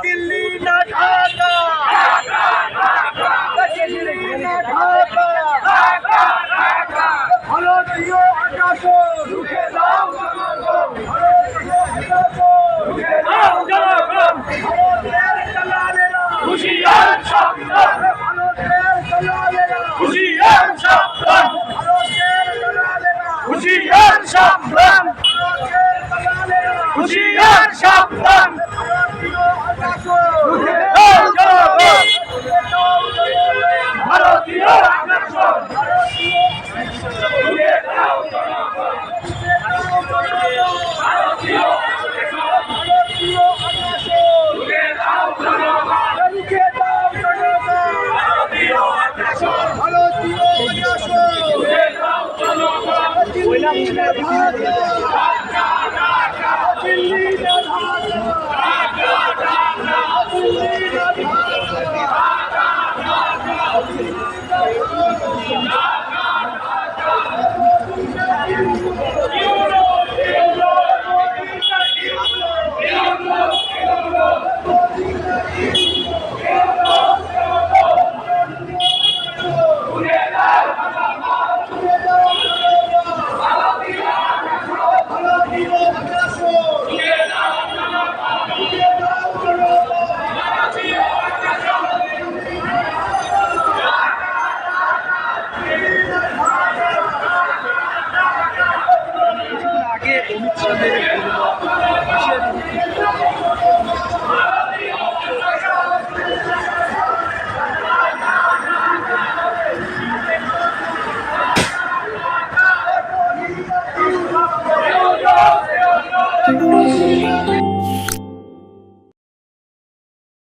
দিল্লি না ঢাকা, দিল্লি না ঢাকা, ভারতীয় আগ্রাসন রুখে দাও জনগণ, ভারতীয় আগ্রাসন রুখে দাও জনগণ, ভারতের দালালেরা হুঁশিয়ার সাবধান, ভারতের দালালেরা হুঁশিয়ার সাবধান, ভারতের দালালেরা হুঁশিয়ার সাবধান, ভারতের দালালেরা হুঁশিয়ার সাবধান, ভারতীয় আগ্রাসন রুখে দাও জনগণ, ভারতীয় আগ্রাসন রুখে দাও জনগণ, ভারতীয় আগ্রাসন রুখে দাও জনগণ, রুখে দাও জনগণ, ভারতীয় আগ্রাসন, ভারতীয় আগ্রাসন রুখে দাও জনগণ, দিল্লি না ঢাকা, দিল্লি না ঢাকা, দিল্লি না ঢাকা।